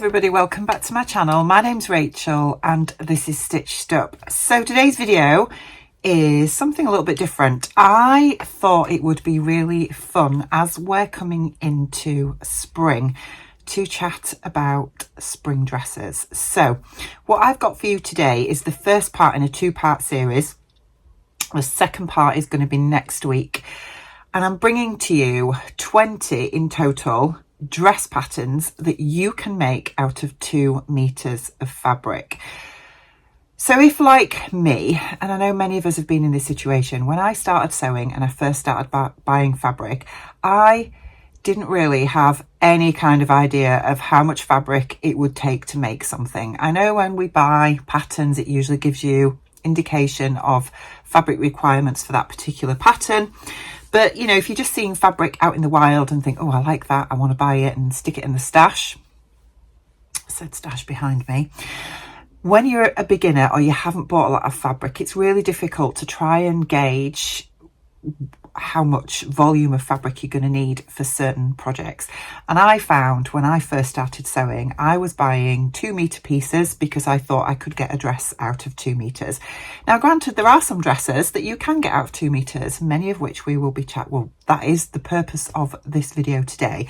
everybody, welcome back to my channel. My name's Rachel and this is Stitched Up. So today's video is something a little bit different. I thought it would be really fun as we're coming into spring to chat about spring dresses. So what I've got for you today is the first part in a two-part series. The second part is going to be next week, and I'm bringing to you 20 in total dress patterns that you can make out of 2 meters of fabric. So if, like me, and I know many of us have been in this situation, when I started sewing and I first started buying fabric, I didn't really have any kind of idea of how much fabric it would take to make something. I know when we buy patterns, it usually gives you indication of fabric requirements for that particular pattern. But, you know, if you're just seeing fabric out in the wild and think, oh, I like that, I want to buy it and stick it in the stash. I said stash behind me. When you're a beginner or you haven't bought a lot of fabric, it's really difficult to try and gauge how much volume of fabric you're going to need for certain projects. And I found when I first started sewing, I was buying 2 meter pieces because I thought I could get a dress out of 2 meters. Now, granted, there are some dresses that you can get out of 2 meters, many of which we will be well, that is the purpose of this video today.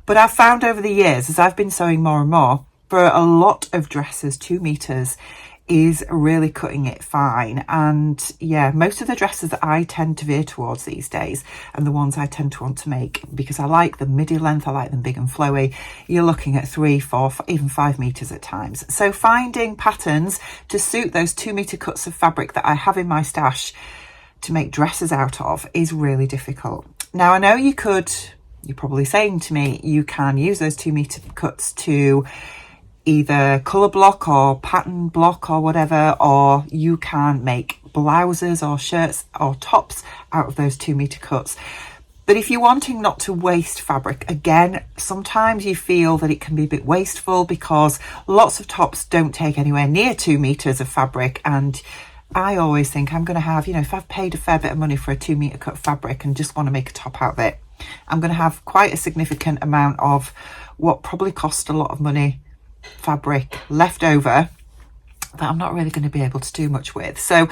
But I've found over the years, as I've been sewing more and more, for a lot of dresses, 2 meters is really cutting it fine. And yeah, most of the dresses that I tend to veer towards these days and the ones I tend to want to make, because I like them midi length, I like them big and flowy, you're looking at 3, 4, even 5 meters at times. So finding patterns to suit those 2 meter cuts of fabric that I have in my stash to make dresses out of is really difficult. Now, I know you're probably saying to me, you can use those 2 meter cuts to either colour block or pattern block or whatever, or you can make blouses or shirts or tops out of those 2 meter cuts. But if you're wanting not to waste fabric, again, sometimes you feel that it can be a bit wasteful because lots of tops don't take anywhere near 2 meters of fabric. And I always think I'm going to have, you know, if I've paid a fair bit of money for a 2 meter cut fabric and just want to make a top out of it, I'm going to have quite a significant amount of what probably cost a lot of money fabric left over that I'm not really going to be able to do much with. So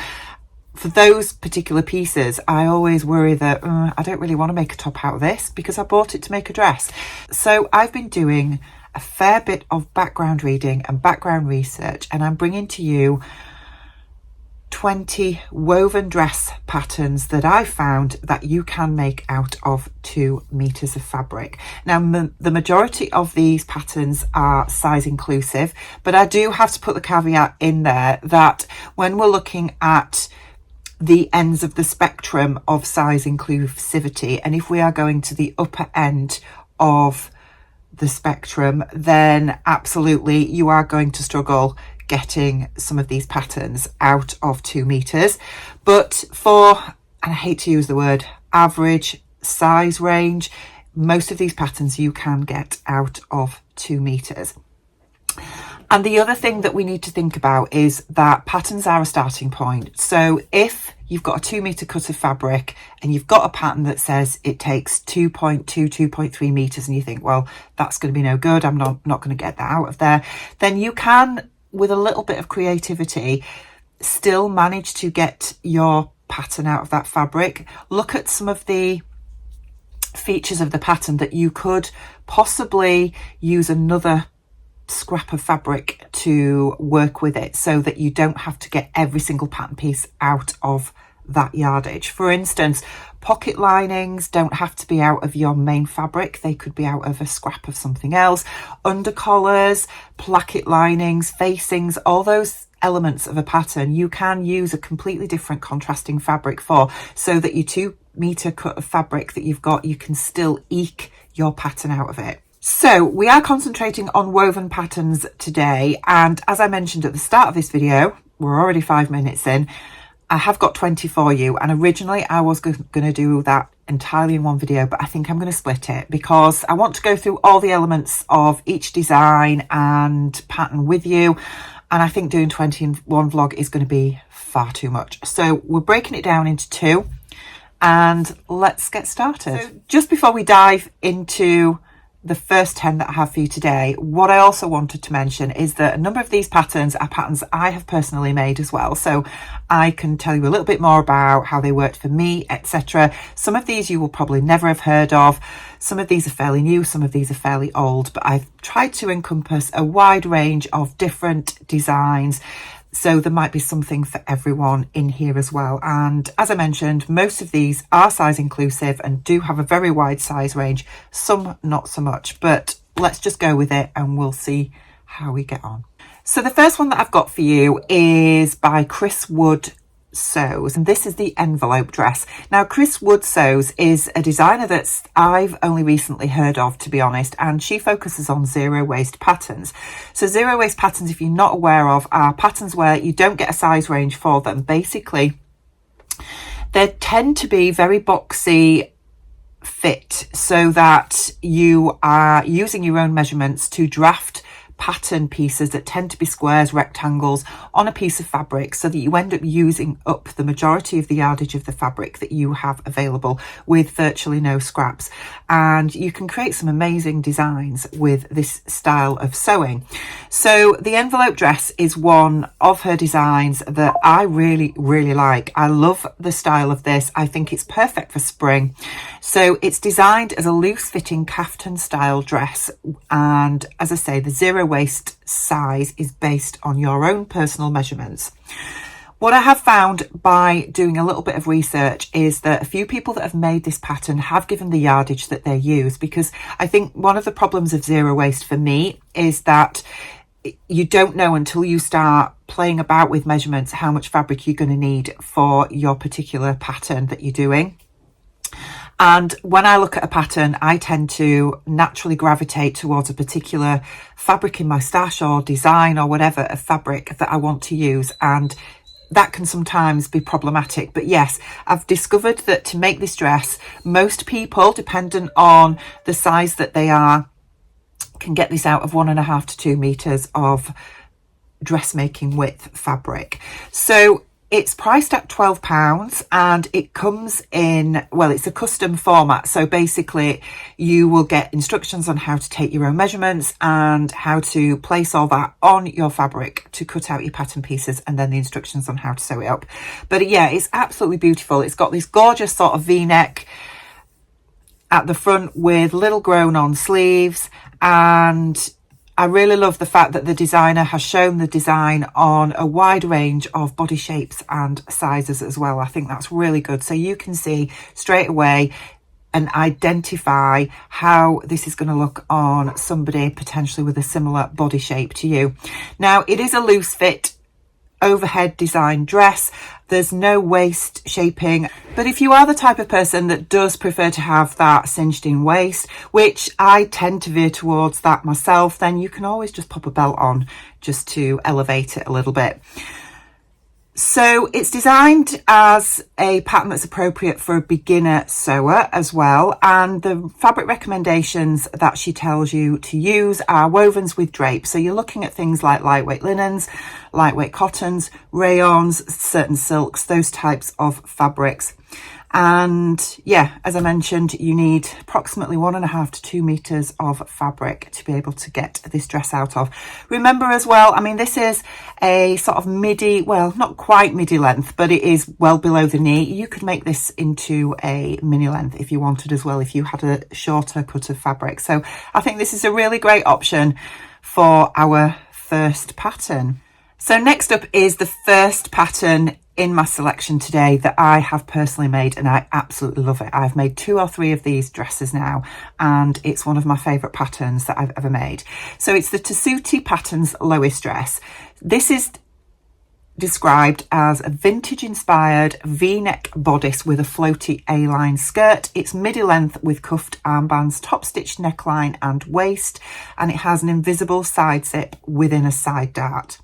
for those particular pieces, I always worry that I don't really want to make a top out of this because I bought it to make a dress. So I've been doing a fair bit of background reading and background research, and I'm bringing to you 20 woven dress patterns that I found that you can make out of 2 meters of fabric. Now, the majority of these patterns are size inclusive, but I do have to put the caveat in there that when we're looking at the ends of the spectrum of size inclusivity, and if we are going to the upper end of the spectrum, then absolutely you are going to struggle getting some of these patterns out of 2 meters. But for, and I hate to use the word average size range, most of these patterns you can get out of 2 meters. And the other thing that we need to think about is that patterns are a starting point. So if you've got a 2 meter cut of fabric and you've got a pattern that says it takes 2.2, 2.3 meters, and you think, well, that's going to be no good, I'm not going to get that out of there, then you can, with a little bit of creativity, still manage to get your pattern out of that fabric. Look at some of the features of the pattern that you could possibly use another scrap of fabric to work with it, so that you don't have to get every single pattern piece out of that yardage. For instance, pocket linings don't have to be out of your main fabric, they could be out of a scrap of something else. Undercollars, placket linings, facings, all those elements of a pattern you can use a completely different contrasting fabric for, so that your 2 meter cut of fabric that you've got, you can still eke your pattern out of it. So we are concentrating on woven patterns today, and as I mentioned at the start of this video, we're already 5 minutes in, I have got 20 for you, and originally I was going to do that entirely in one video, but I think I'm going to split it because I want to go through all the elements of each design and pattern with you, and I think doing 20 in one vlog is going to be far too much. So we're breaking it down into 2, and let's get started. So just before we dive into the first 10 that I have for you today, what I also wanted to mention is that a number of these patterns are patterns I have personally made as well. So I can tell you a little bit more about how they worked for me, etc. Some of these you will probably never have heard of. Some of these are fairly new, some of these are fairly old, but I've tried to encompass a wide range of different designs. So there might be something for everyone in here as well. And as I mentioned, most of these are size inclusive and do have a very wide size range, some not so much, but let's just go with it and we'll see how we get on. So the first one that I've got for you is by Cris Sews, and this is the envelope dress. Now, Cris Sews is a designer that I've only recently heard of, to be honest, and she focuses on zero waste patterns. So zero waste patterns, if you're not aware of, are patterns where you don't get a size range for them. Basically, they tend to be very boxy fit, so that you are using your own measurements to draft pattern pieces that tend to be squares, rectangles on a piece of fabric, so that you end up using up the majority of the yardage of the fabric that you have available with virtually no scraps. And you can create some amazing designs with this style of sewing. So the envelope dress is one of her designs that I really like. I love the style of this. I think it's perfect for spring. So it's designed as a loose fitting caftan style dress, and as I say, the zero waist size is based on your own personal measurements. What I have found by doing a little bit of research is that a few people that have made this pattern have given the yardage that they use, because I think one of the problems of zero waste for me is that you don't know until you start playing about with measurements how much fabric you're going to need for your particular pattern that you're doing. And when I look at a pattern, I tend to naturally gravitate towards a particular fabric in my stash or design or whatever of fabric that I want to use. And that can sometimes be problematic. But yes, I've discovered that to make this dress, most people, dependent on the size that they are, can get this out of 1.5 to 2 meters of dressmaking width fabric. So it's priced at £12 and it comes in, well, it's a custom format. So basically you will get instructions on how to take your own measurements and how to place all that on your fabric to cut out your pattern pieces, and then the instructions on how to sew it up. But yeah, it's absolutely beautiful. It's got this gorgeous sort of V-neck at the front with little grown on sleeves, and I really love the fact that the designer has shown the design on a wide range of body shapes and sizes as well. I think that's really good. So you can see straight away and identify how this is going to look on somebody potentially with a similar body shape to you. Now, it is a loose fit overhead design dress. There's no waist shaping, but if you are the type of person that does prefer to have that cinched in waist, which I tend to veer towards that myself, then you can always just pop a belt on just to elevate it a little bit. So it's designed as a pattern that's appropriate for a beginner sewer as well. And the fabric recommendations that she tells you to use are wovens with drape. So you're looking at things like lightweight linens, lightweight cottons, rayons, certain silks, those types of fabrics. And yeah, as I mentioned, you need approximately 1.5 to 2 meters of fabric to be able to get this dress out of. Remember as well, I mean, this is a sort of midi, well, not quite midi length, but it is well below the knee. You could make this into a mini length if you wanted as well, if you had a shorter cut of fabric. So I think this is a really great option for our first pattern. So next up is the first pattern in my selection today that I have personally made, and I absolutely love it. I've made 2 or 3 of these dresses now, and it's one of my favorite patterns that I've ever made. So it's the Tessuti Patterns Lois dress. This is described as a vintage inspired V-neck bodice with a floaty A-line skirt. It's midi length with cuffed armbands, top stitched neckline and waist, and it has an invisible side zip within a side dart.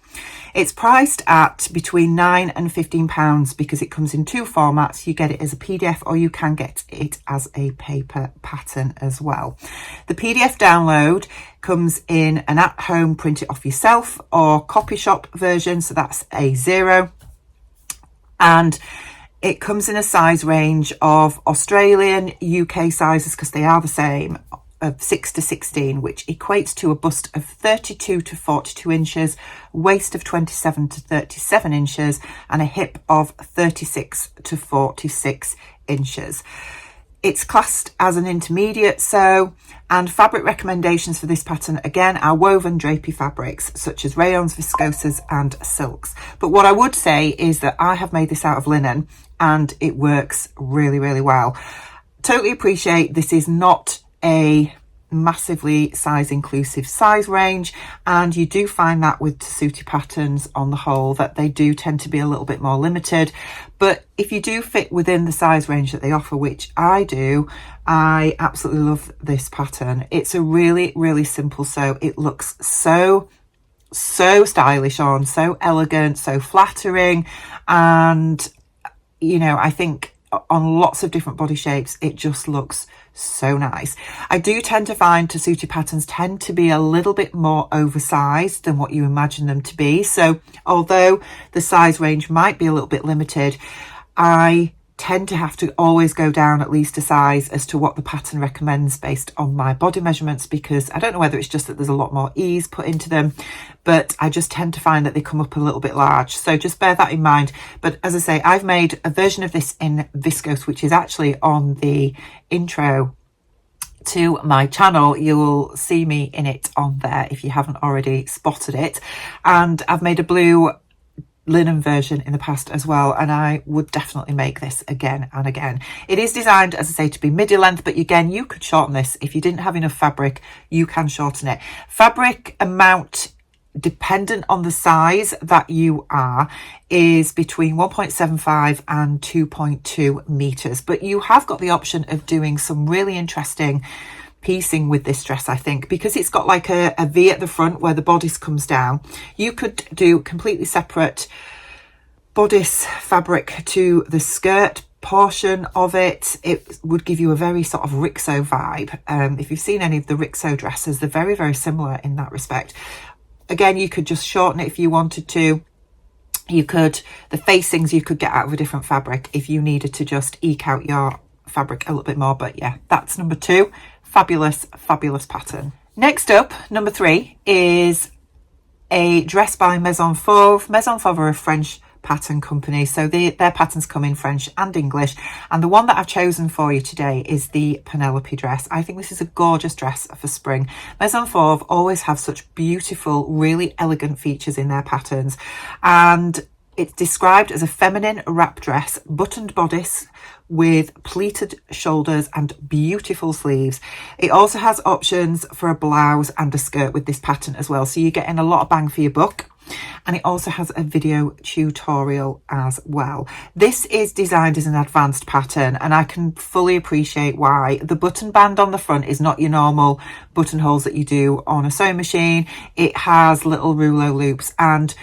It's priced at between £9 and £15 because it comes in 2 formats. You get it as a PDF or you can get it as a paper pattern as well. The PDF download comes in an at-home print it off yourself or copy shop version, so that's A0. And it comes in a size range of Australian, UK sizes because they are the same, of 6 to 16, which equates to a bust of 32 to 42 inches, waist of 27 to 37 inches, and a hip of 36 to 46 inches. It's classed as an intermediate sew, and fabric recommendations for this pattern again are woven drapey fabrics such as rayons, viscoses and silks. But what I would say is that I have made this out of linen and it works really, really well. Totally appreciate this is not a massively size inclusive size range, and you do find that with Tessuti patterns on the whole that they do tend to be a little bit more limited. But if you do fit within the size range that they offer, which I do, I absolutely love this pattern. It's a really, really simple sew. It looks so stylish on, so elegant, so flattering, and you know, I think on lots of different body shapes it just looks so nice. I do tend to find Tessuti patterns tend to be a little bit more oversized than what you imagine them to be, so although the size range might be a little bit limited, I tend to have to always go down at least a size as to what the pattern recommends based on my body measurements, because I don't know whether it's just that there's a lot more ease put into them, but I just tend to find that they come up a little bit large, so just bear that in mind. But as I say, I've made a version of this in viscose, which is actually on the intro to my channel. You'll see me in it on there if you haven't already spotted it, and I've made a blue linen version in the past as well, and I would definitely make this again and again. It is designed, as I say, to be midi length, but again you could shorten this if you didn't have enough fabric. You can shorten it. Fabric amount dependent on the size that you are is between 1.75 and 2.2 meters, but you have got the option of doing some really interesting piecing with this dress, I think, because it's got like a V at the front where the bodice comes down. You could do completely separate bodice fabric to the skirt portion of it. It would give you a very sort of rixo vibe. If you've seen any of the rixo dresses, they're very, very similar in that respect. Again, you could just shorten it if you wanted to. You could, the facings you could get out of a different fabric if you needed to just eke out your fabric a little bit more. But yeah, that's number 2. Fabulous, fabulous pattern. Next up, number 3 is a dress by Maison Fauve. Maison Fauve are a French pattern company, so their patterns come in French and English, and the one that I've chosen for you today is the Penelope dress. I think this is a gorgeous dress for spring. Maison Fauve always have such beautiful, really elegant features in their patterns, and it's described as a feminine wrap dress, buttoned bodice with pleated shoulders and beautiful sleeves. It also has options for a blouse and a skirt with this pattern as well, so you're getting a lot of bang for your buck. And it also has a video tutorial as well. This is designed as an advanced pattern, and I can fully appreciate why. The button band on the front is not your normal buttonholes that you do on a sewing machine. It has little rouleau loops, and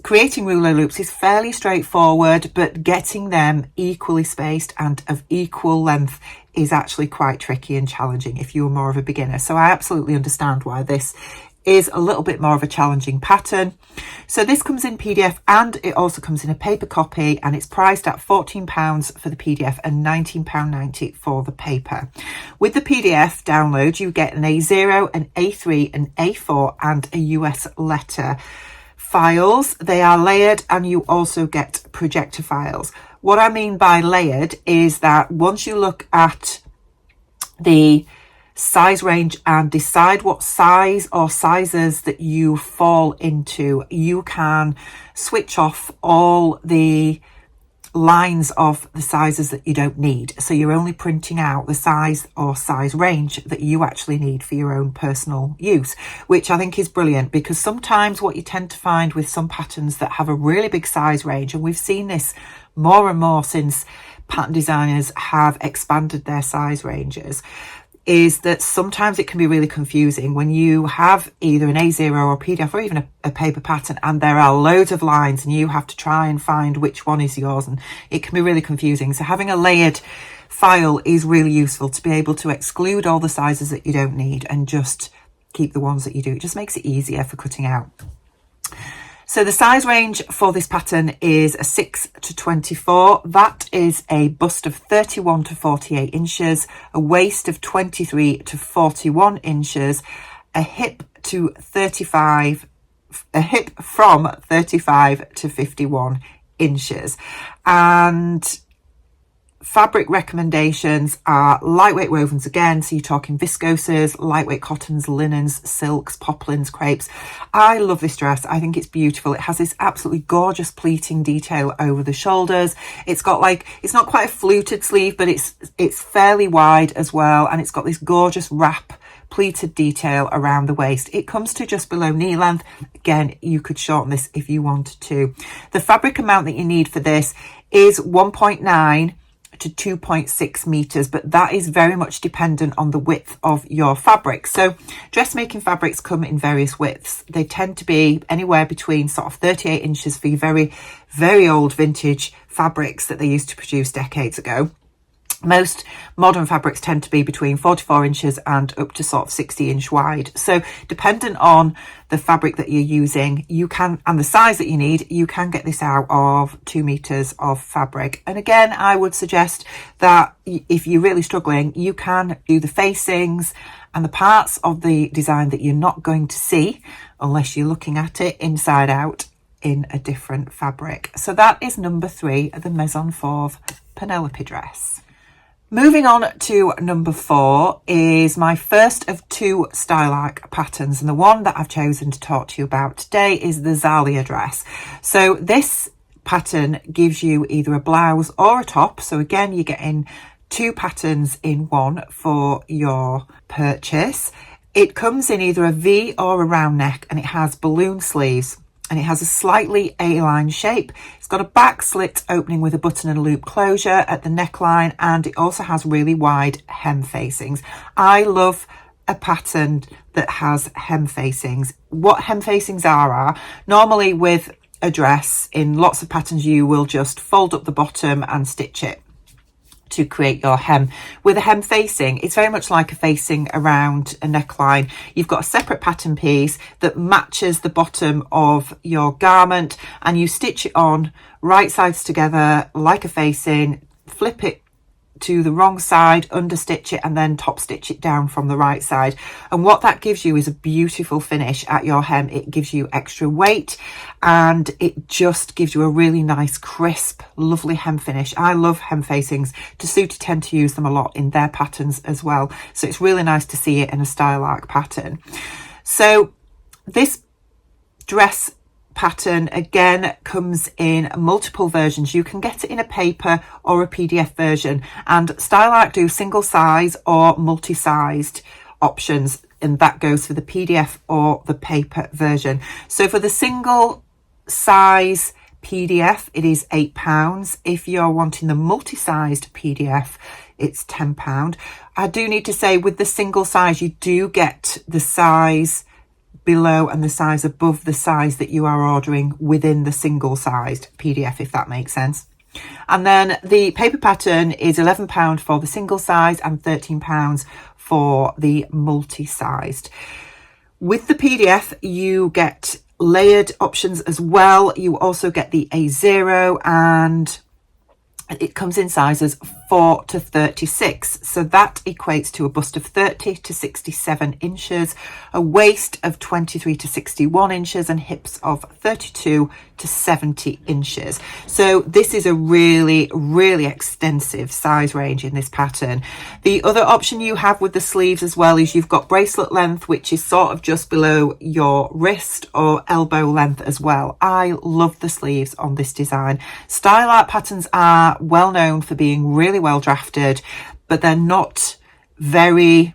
creating rouleau loops is fairly straightforward, but getting them equally spaced and of equal length is actually quite tricky and challenging if you're more of a beginner. So I absolutely understand why this is a little bit more of a challenging pattern. So this comes in PDF and it also comes in a paper copy, and it's priced at £14 for the PDF and £19.90 for the paper. With the PDF download, you get an A0, an A3, an A4 and a US letter files. They are layered, and you also get projector files. What I mean by layered is that once you look at the size range and decide what size or sizes that you fall into, you can switch off all the lines of the sizes that you don't need, so you're only printing out the size or size range that you actually need for your own personal use, which I think is brilliant, because sometimes what you tend to find with some patterns that have a really big size range, and we've seen this more and more since pattern designers have expanded their size ranges, is that sometimes it can be really confusing when you have either an A0 or a PDF or even a paper pattern, and there are loads of lines and you have to try and find which one is yours, and it can be really confusing. So having a layered file is really useful to be able to exclude all the sizes that you don't need and just keep the ones that you do. It just makes it easier for cutting out. So the size range for this pattern is a 6 to 24. That is a bust of 31 to 48 inches, a waist of 23 to 41 inches, a hip from 35 to 51 inches. And fabric recommendations are lightweight wovens again, so you're talking viscoses, lightweight cottons, linens, silks, poplins, crepes. I love this dress. I think it's beautiful. It has this absolutely gorgeous pleating detail over the shoulders. It's got like, it's not quite a fluted sleeve, but it's fairly wide as well, and it's got this gorgeous wrap pleated detail around the waist. It comes to just below knee length. Again, you could shorten this if you wanted to. The fabric amount that you need for this is 1.9 to 2.6 meters, but that is very much dependent on the width of your fabric. So dressmaking fabrics come in various widths. They tend to be anywhere between sort of 38 inches for your very, very old vintage fabrics that they used to produce decades ago. Most modern fabrics tend to be between 44 inches and up to sort of 60-inch wide. So dependent on the fabric that you're using, you can, and the size that you need, you can get this out of 2 meters of fabric. And again, I would suggest that if you're really struggling, you can do the facings and the parts of the design that you're not going to see unless you're looking at it inside out in a different fabric. So that is number 3, the Meson Fauve Penelope dress. Moving on to number 4 is my first of 2 style arc patterns, and the one that I've chosen to talk to you about today is the Zalia dress. So this pattern gives you either a blouse or a top. So again, you're getting 2 patterns in one for your purchase. It comes in either a V or a round neck, and it has balloon sleeves. And it has a slightly A-line shape. It's got a back slit opening with a button and a loop closure at the neckline, and it also has really wide hem facings. I love a pattern that has hem facings. What hem facings are normally with a dress in lots of patterns, you will just fold up the bottom and stitch it to create your hem. With a hem facing, it's very much like a facing around a neckline. You've got a separate pattern piece that matches the bottom of your garment, and you stitch it on right sides together like a facing, flip it to the wrong side, understitch it, and then top stitch it down from the right side. And what that gives you is a beautiful finish at your hem. It gives you extra weight, and it just gives you a really nice, crisp, lovely hem finish. I love hem facings. Tessuti tend to use them a lot in their patterns as well. So it's really nice to see it in a style arc pattern. So this dress pattern again comes in multiple versions. You can get it in a paper or a PDF version, and Style Arc do single size or multi-sized options, and that goes for the PDF or the paper version. So for the single size PDF, it is £8. If you're wanting the multi-sized PDF, it's £10. I do need to say, with the single size, you do get the size below and the size above the size that you are ordering within the single sized PDF, if that makes sense. And then the paper pattern is £11 for the single size and £13 for the multi-sized. With the PDF, you get layered options as well. You also get the A0, and it comes in sizes 4 to 36. So that equates to a bust of 30 to 67 inches, a waist of 23 to 61 inches, and hips of 32 to 70 inches. So this is a really, really extensive size range in this pattern. The other option you have with the sleeves as well is you've got bracelet length, which is sort of just below your wrist, or elbow length as well. I love the sleeves on this design. Style art patterns are well known for being really well drafted, but they're not very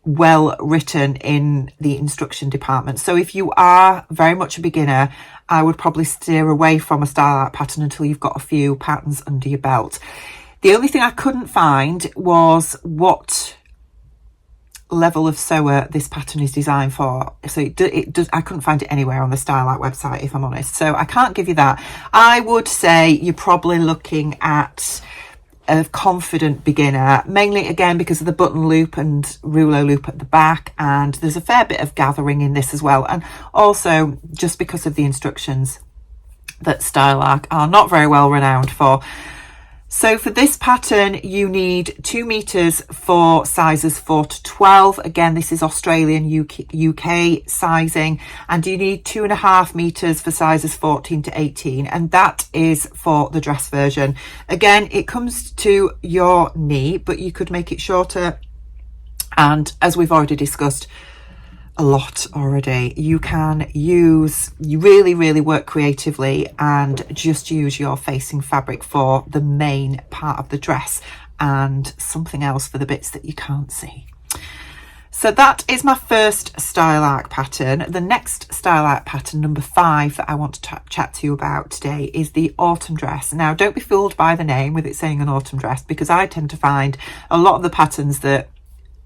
well written in the instruction department. So if you are very much a beginner, I would probably steer away from a style art pattern until you've got a few patterns under your belt. The only thing I couldn't find was what level of sewer this pattern is designed for. So it does, I couldn't find it anywhere on the Style Art website, if I'm honest. So I can't give you that. I would say you're probably looking at a confident beginner, mainly again because of the button loop and rouleau loop at the back, and there's a fair bit of gathering in this as well, and also just because of the instructions that Style Arc are not very well renowned for. So for this pattern you need 2 meters for sizes 4 to 12. Again, this is Australian UK sizing, and you need 2.5 meters for sizes 14 to 18, and that is for the dress version. Again, it comes to your knee, but you could make it shorter, and as we've already discussed a lot already, you can you really work creatively and just use your facing fabric for the main part of the dress and something else for the bits that you can't see. So that is my first Style Arc pattern. The next Style Arc pattern, number 5, that I want to chat to you about today is the autumn dress. Now, don't be fooled by the name with it saying an autumn dress, because I tend to find a lot of the patterns that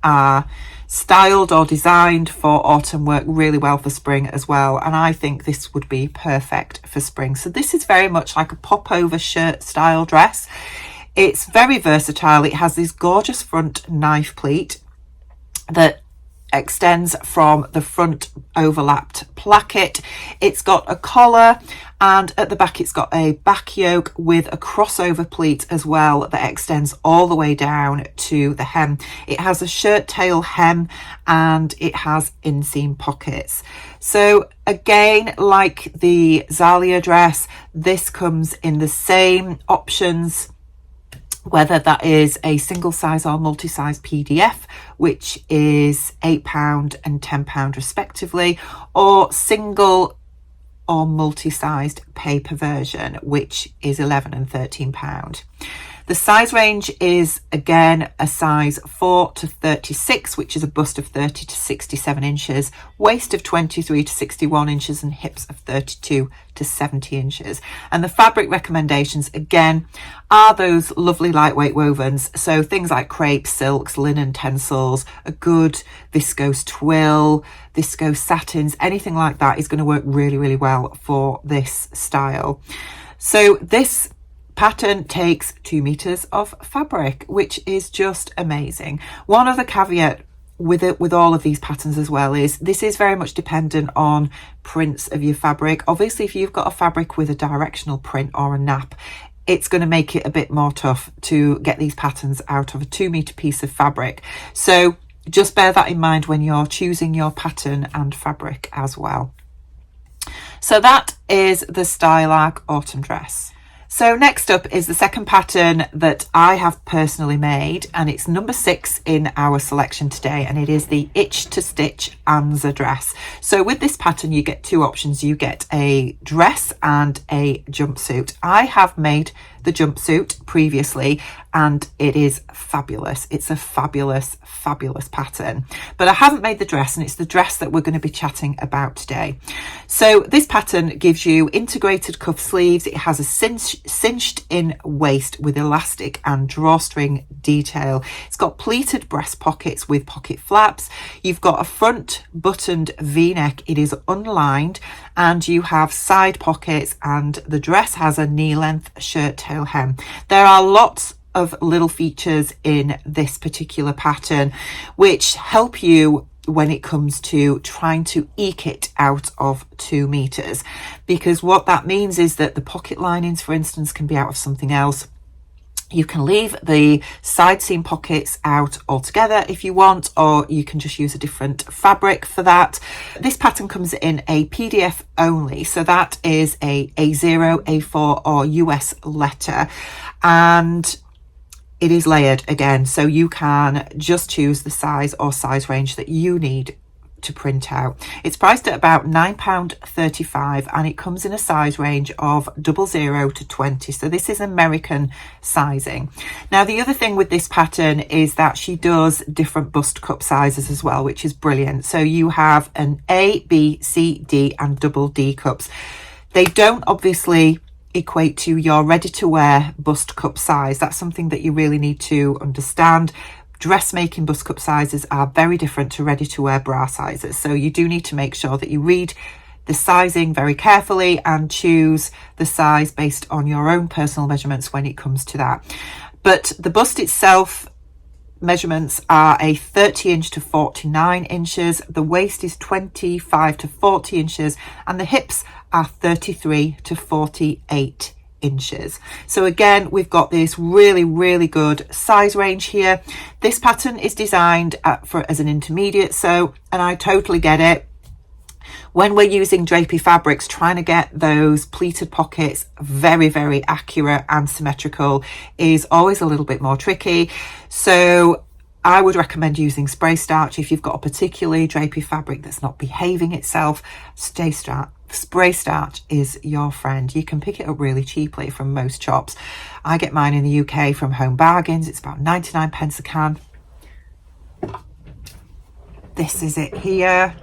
are styled or designed for autumn work really well for spring as well, and I think this would be perfect for spring. So this is very much like a pop over shirt style dress. It's very versatile. It has this gorgeous front knife pleat that extends from the front overlapped placket. It's got a collar, and at the back it's got a back yoke with a crossover pleat as well that extends all the way down to the hem. It has a shirt tail hem and it has inseam pockets. So again, like the Zalia dress, this comes in the same options, whether that is a single size or multi-size PDF, which is £8 and £10 respectively, or single or multi-sized paper version, which is £11 and £13. The size range is again a size 4 to 36, which is a bust of 30 to 67 inches, waist of 23 to 61 inches, and hips of 32 to 70 inches. And the fabric recommendations again are those lovely lightweight wovens, so things like crepe, silks, linen tencels, a good viscose twill, viscose satins, anything like that is going to work really well for this style. So this pattern takes 2 meters of fabric, which is just amazing. One other caveat with all of these patterns as well is this is very much dependent on prints of your fabric. Obviously, if you've got a fabric with a directional print or a nap, it's going to make it a bit more tough to get these patterns out of a 2 meter piece of fabric. So just bear that in mind when you're choosing your pattern and fabric as well. So that is the Style Arc autumn dress. So next up is the second pattern that I have personally made, and it's number 6 in our selection today, and it is the Itch to Stitch Anza dress. So with this pattern you get 2 options. You get a dress and a jumpsuit. I have made the jumpsuit previously and it is fabulous. It's a fabulous pattern, but I haven't made the dress, and it's the dress that we're going to be chatting about today. So this pattern gives you integrated cuff sleeves. It has a cinched in waist with elastic and drawstring detail. It's got pleated breast pockets with pocket flaps. You've got a front buttoned v-neck. It is unlined, and you have side pockets, and the dress has a knee length shirt tail hem. There are lots of little features in this particular pattern which help you when it comes to trying to eke it out of 2 meters, because what that means is that the pocket linings, for instance, can be out of something else. You can leave the side seam pockets out altogether if you want, or you can just use a different fabric for that. This pattern comes in a PDF only, so that is a A0, A4 or US letter, and it is layered again, so you can just choose the size or size range that you need to print out. It's priced at about £9.35, and it comes in a size range of 00 to 20, so this is American sizing. Now the other thing with this pattern is that she does different bust cup sizes as well, which is brilliant. So you have an A, B, C, D and double D cups. They don't obviously equate to your ready to wear bust cup size. That's something that you really need to understand. Dressmaking bust cup sizes are very different to ready to wear bra sizes, so you do need to make sure that you read the sizing very carefully and choose the size based on your own personal measurements when it comes to that. But the bust itself, measurements are a 30 inch to 49 inches. The waist is 25 to 40 inches and the hips are 33 to 48 inches. So again, we've got this really good size range here. This pattern is designed as an intermediate sew, and I totally get it. When we're using drapey fabrics, trying to get those pleated pockets very accurate and symmetrical is always a little bit more tricky. So I would recommend using spray starch. If you've got a particularly drapey fabric that's not behaving itself, spray starch is your friend. You can pick it up really cheaply from most shops. I get mine in the UK from Home Bargains. It's about 99 pence a can. This is it here.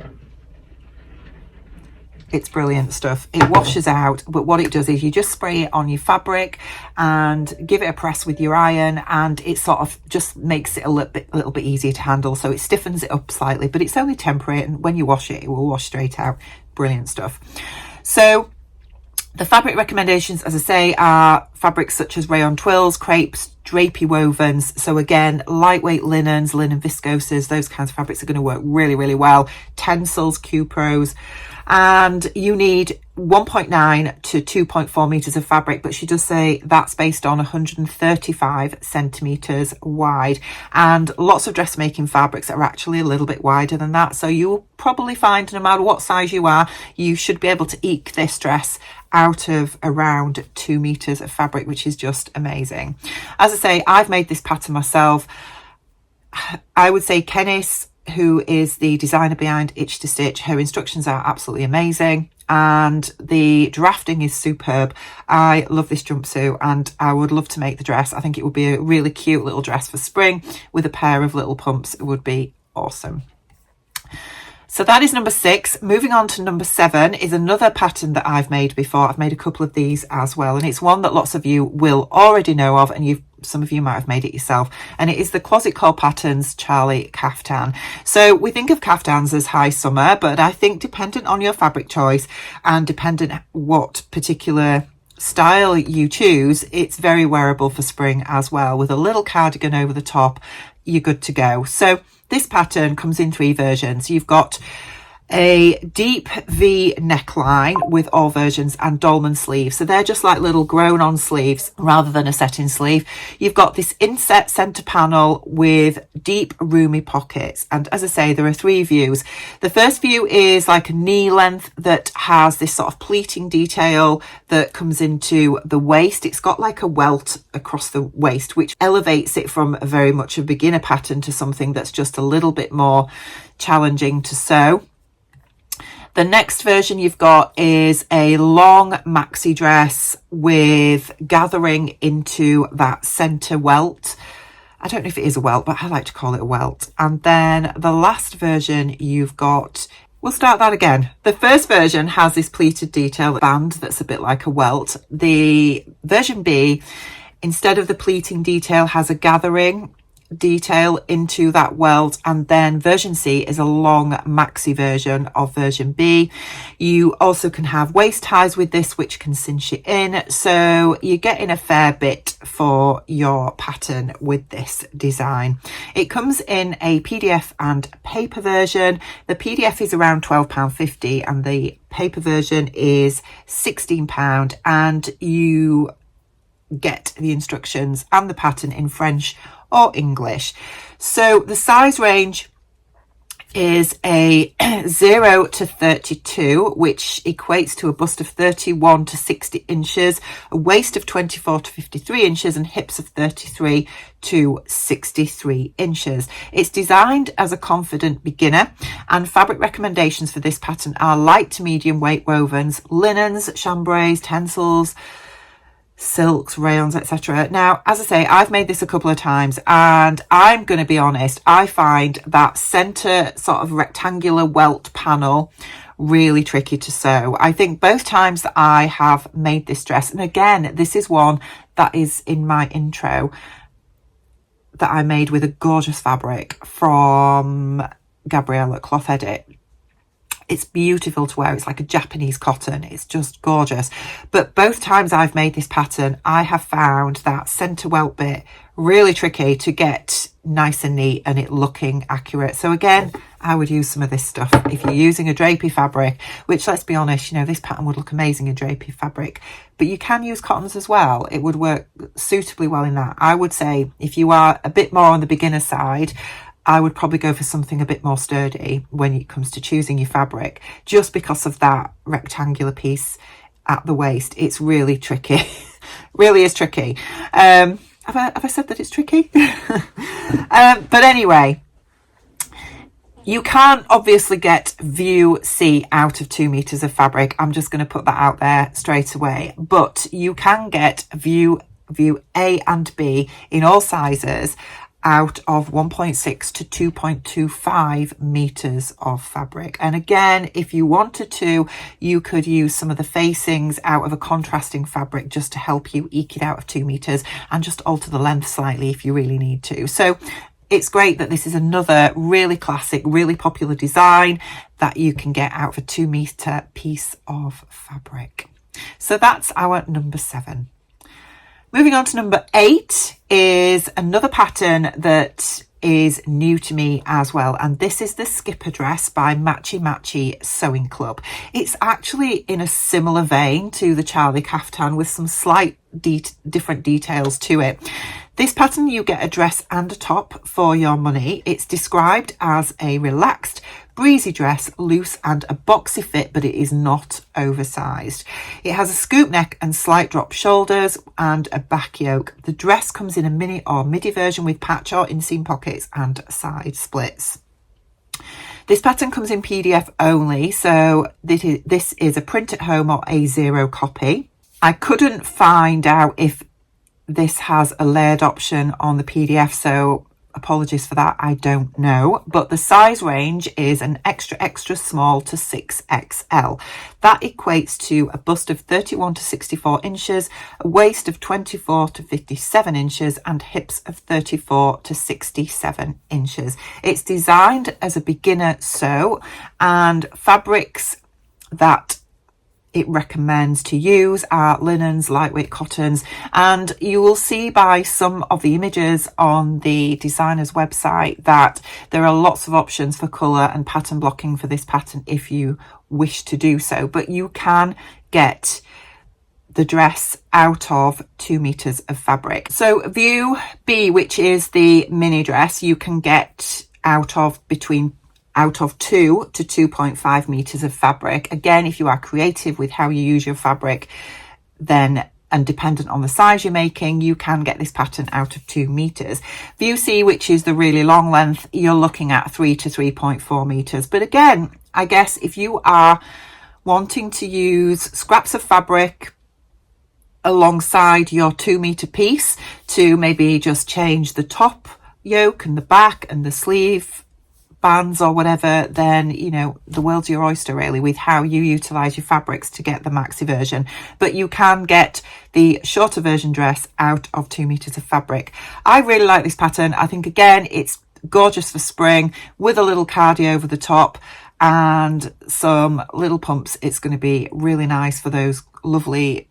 It's brilliant stuff. It washes out, but what it does is you just spray it on your fabric and give it a press with your iron, and it sort of just makes it a little bit easier to handle. So it stiffens it up slightly, but it's only temporary, and when you wash it, it will wash straight out. Brilliant stuff. So the fabric recommendations, as I say, are fabrics such as rayon twills, crepes, drapey wovens. So again, lightweight linens, linen viscoses, those kinds of fabrics are going to work really well. Tencels, Q-Pros. And you need 1.9 to 2.4 meters of fabric, but she does say that's based on 135 centimeters wide, and lots of dressmaking fabrics are actually a little bit wider than that. So you'll probably find, no matter what size you are, you should be able to eke this dress out of around 2 meters of fabric, which is just amazing. As I say, I've made this pattern myself. I would say Cris, who is the designer behind Itch to Stitch, her instructions are absolutely amazing and the drafting is superb. I love this jumpsuit and I would love to make the dress. I think it would be a really cute little dress for spring with a pair of little pumps. It would be awesome. So that is number 6. Moving on to number 7 is another pattern that I've made before. I've made a couple of these as well, and it's one that lots of you will already know of, and some of you might have made it yourself, and it is the Closet Core Patterns Charlie Caftan. So we think of caftans as high summer, but I think dependent on your fabric choice and dependent what particular style you choose, it's very wearable for spring as well. With a little cardigan over the top, you're good to go. So this pattern comes in 3 versions. You've got a deep V neckline with all versions and dolman sleeves. So they're just like little grown on sleeves rather than a set-in sleeve. You've got this inset center panel with deep roomy pockets. And as I say, there are 3 views. The first view is like a knee length that has this sort of pleating detail that comes into the waist. It's got like a welt across the waist, which elevates it from very much a beginner pattern to something that's just a little bit more challenging to sew. The next version you've got is a long maxi dress with gathering into that center welt. I don't know if it is a welt, but I like to call it a welt. And then the last version you've got, we'll start that again. The first version has this pleated detail band that's a bit like a welt. The version B, instead of the pleating detail, has a gathering detail into that welt, and then version C is a long maxi version of version B. You also can have waist ties with this, which can cinch it in, so you're getting a fair bit for your pattern with this design. It comes in a PDF and paper version. The PDF is around £12.50 and the paper version is £16, and you get the instructions and the pattern in French or English. So the size range is a 0 to 32, which equates to a bust of 31 to 60 inches, a waist of 24 to 53 inches, and hips of 33 to 63 inches. It's designed as a confident beginner, and fabric recommendations for this pattern are light to medium weight wovens, linens, chambrays, tencels, silks, rayons, etc. Now, as I say, I've made this a couple of times, and I'm going to be honest, I find that center sort of rectangular welt panel really tricky to sew. I think both times that I have made this dress, and again, this is one that is in my intro that I made with a gorgeous fabric from Gabriella Cloth Edit. It's beautiful to wear. It's like a Japanese cotton. It's just gorgeous. But both times I've made this pattern, I have found that centre welt bit really tricky to get nice and neat and it looking accurate. So again, I would use some of this stuff if you're using a drapey fabric, which, let's be honest, you know, this pattern would look amazing in drapey fabric, but you can use cottons as well. It would work suitably well in that. I would say if you are a bit more on the beginner side, I would probably go for something a bit more sturdy when it comes to choosing your fabric, just because of that rectangular piece at the waist. It's really tricky. Really is tricky. Have I said that it's tricky? But anyway, you can't obviously get view C out of 2 meters of fabric. I'm just going to put that out there straight away. But you can get view A and B in all sizes out of 1.6 to 2.25 meters of fabric. And again, if you wanted to, you could use some of the facings out of a contrasting fabric just to help you eke it out of 2 meters and just alter the length slightly if you really need to. So it's great that this is another really classic, really popular design that you can get out of a 2 meter piece of fabric. So that's our number 7. Moving on to number 8 is another pattern that is new to me as well, and this is the Skipper dress by Matchy Sewing Club. It's actually in a similar vein to the Charlie Caftan with some slight different details to it. This pattern, you get a dress and a top for your money. It's described as a relaxed, breezy dress, loose and a boxy fit, but it is not oversized. It has a scoop neck and slight drop shoulders and a back yoke. The dress comes in a mini or midi version with patch or inseam pockets and side splits. This pattern comes in PDF only, so this is a print at home or A0 copy. I couldn't find out if this has a layered option on the PDF, so apologies for that, I don't know. But the size range is an extra small to 6XL. That equates to a bust of 31 to 64 inches, a waist of 24 to 57 inches, and hips of 34 to 67 inches. It's designed as a beginner sew, and fabrics that it recommends to use are linens, lightweight cottons, and you will see by some of the images on the designer's website that there are lots of options for colour and pattern blocking for this pattern if you wish to do so, but you can get the dress out of 2 meters of fabric. So view B, which is the mini dress, you can get out of 2 to 2.5 meters of fabric. Again, if you are creative with how you use your fabric, then, and dependent on the size you're making, you can get this pattern out of 2 meters. View C, which is the really long length, you're looking at 3 to 3.4 meters. But again, I guess if you are wanting to use scraps of fabric alongside your 2 meter piece to maybe just change the top yoke and the back and the sleeve bands or whatever, then, you know, the world's your oyster really with how you utilize your fabrics to get the maxi version. But you can get the shorter version dress out of 2 meters of fabric. I really like this pattern. I think, again, it's gorgeous for spring with a little cardi over the top and some little pumps. It's going to be really nice for those lovely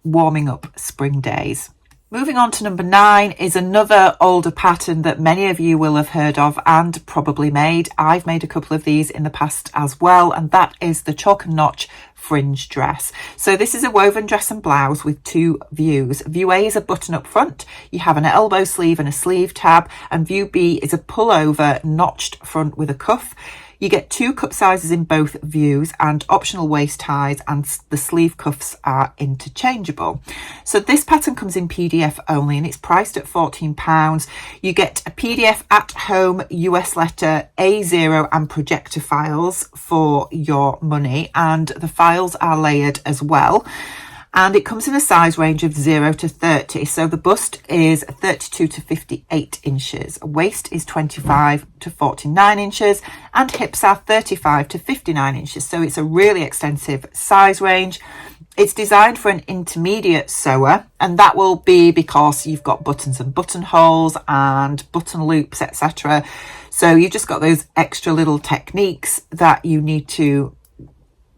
warming up spring days. Moving on to number 9 is another older pattern that many of you will have heard of and probably made. I've made a couple of these in the past as well, and that is the Chalk and Notch Fringe dress. So this is a woven dress and blouse with 2 views. View A is a button up front. You have an elbow sleeve and a sleeve tab, and view B is a pullover notched front with a cuff. You get 2 cup sizes in both views and optional waist ties, and the sleeve cuffs are interchangeable. So this pattern comes in PDF only and it's priced at £14. You get a PDF at home US letter A0 and projector files for your money, and the files are layered as well. And it comes in a size range of 0 to 30. So the bust is 32 to 58 inches. Waist is 25 to 49 inches and hips are 35 to 59 inches. So it's a really extensive size range. It's designed for an intermediate sewer, and that will be because you've got buttons and buttonholes and button loops, etc. So you've just got those extra little techniques that you need to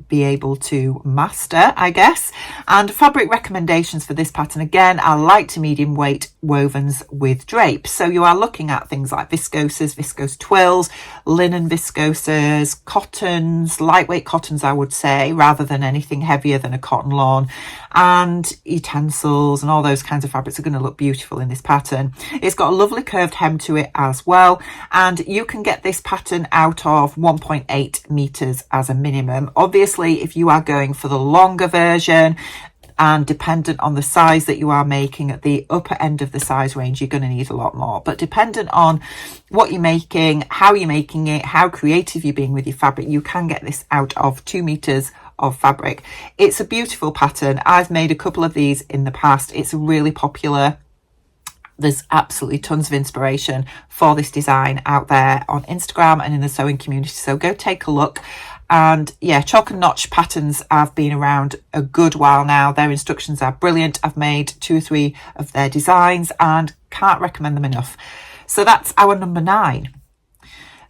be able to master, I guess. And fabric recommendations for this pattern, again, are light to medium weight wovens with drapes. So you are looking at things like viscoses, viscose twills, linen viscoses, cottons, lightweight cottons, I would say, rather than anything heavier than a cotton lawn, and utensils and all those kinds of fabrics are going to look beautiful in this pattern. It's got a lovely curved hem to it as well, and you can get this pattern out of 1.8 meters as a minimum. Obviously, if you are going for the longer version, and dependent on the size that you are making, at the upper end of the size range, you're going to need a lot more. But dependent on what you're making, how you're making it, how creative you're being with your fabric, you can get this out of 2 meters of fabric. It's a beautiful pattern. I've made a couple of these in the past. It's really popular. There's absolutely tons of inspiration for this design out there on Instagram and in the sewing community, so go take a look. And yeah, chalk and notch patterns have been around a good while now. Their instructions are brilliant. I've made 2 or 3 of their designs and can't recommend them enough. So that's our number 9.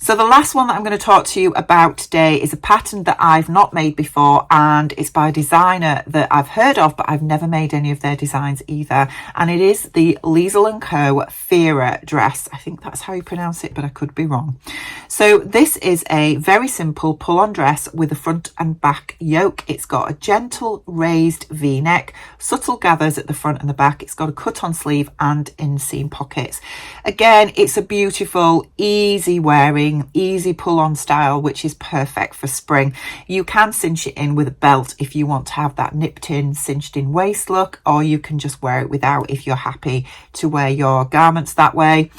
So the last one that I'm going to talk to you about today is a pattern that I've not made before, and it's by a designer that I've heard of, but I've never made any of their designs either. And it is the Liesl and Co Fira dress. I think that's how you pronounce it, but I could be wrong. So this is a very simple pull-on dress with a front and back yoke. It's got a gentle raised V-neck, subtle gathers at the front and the back. It's got a cut-on sleeve and inseam pockets. Again, it's a beautiful, easy wearing, easy pull-on style, which is perfect for spring. You can cinch it in with a belt if you want to have that nipped in, cinched in waist look, or you can just wear it without if you're happy to wear your garments that way.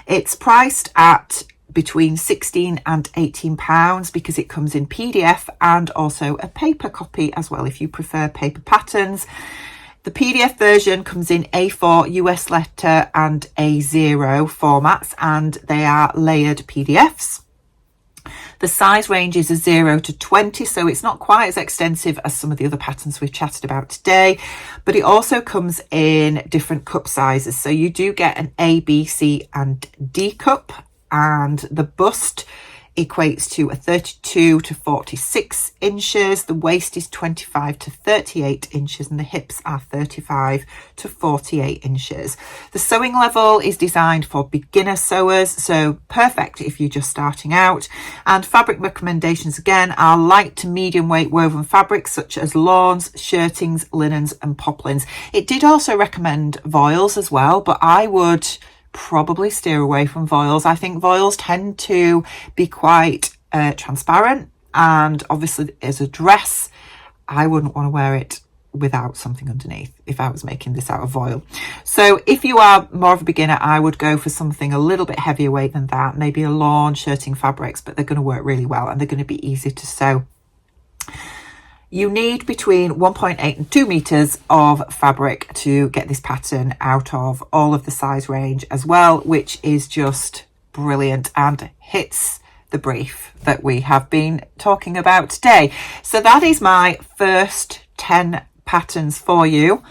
It's priced at between £16 and £18 because it comes in PDF and also a paper copy as well if you prefer paper patterns. The PDF version comes in A4, US letter and A0 formats, and they are layered PDFs. The size range is a 0 to 20, so it's not quite as extensive as some of the other patterns we've chatted about today, but it also comes in different cup sizes. So you do get an A, B, C and D cup, and the bust equates to a 32 to 46 inches. The waist is 25 to 38 inches and the hips are 35 to 48 inches. The sewing level is designed for beginner sewers, so perfect if you're just starting out. And fabric recommendations again are light to medium weight woven fabrics such as lawns, shirtings, linens and poplins. It did also recommend voiles as well, but I would probably steer away from voiles. I think voiles tend to be quite transparent, and obviously as a dress I wouldn't want to wear it without something underneath if I was making this out of voile. So if you are more of a beginner, I would go for something a little bit heavier weight than that, maybe a lawn, shirting fabrics, but they're going to work really well and they're going to be easy to sew. You need between 1.8 and 2 meters of fabric to get this pattern out of all of the size range as well, which is just brilliant and hits the brief that we have been talking about today. So that is my first 10 patterns for you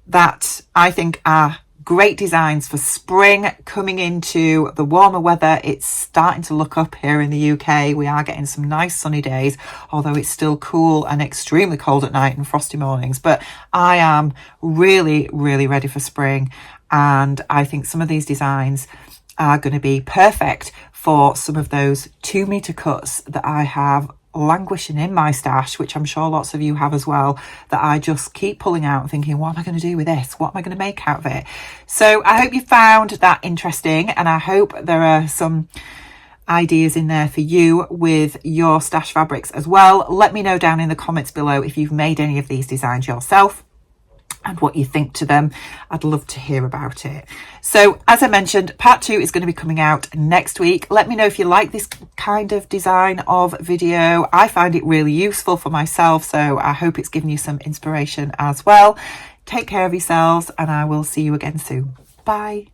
that I think are great designs for spring coming into the warmer weather. It's starting to look up here in the UK. We are getting some nice sunny days, although it's still cool and extremely cold at night and frosty mornings. But I am really, really ready for spring. And I think some of these designs are going to be perfect for some of those 2 meter cuts that I have languishing in my stash, which I'm sure lots of you have as well, that I just keep pulling out and thinking, what am I going to do with this? What am I going to make out of it? So I hope you found that interesting, and I hope there are some ideas in there for you with your stash fabrics as well. Let me know down in the comments below if you've made any of these designs yourself and what you think to them. I'd love to hear about it. So as I mentioned, part 2 is going to be coming out next week. Let me know if you like this kind of design of video. I find it really useful for myself, so I hope it's given you some inspiration as well. Take care of yourselves and I will see you again soon. Bye.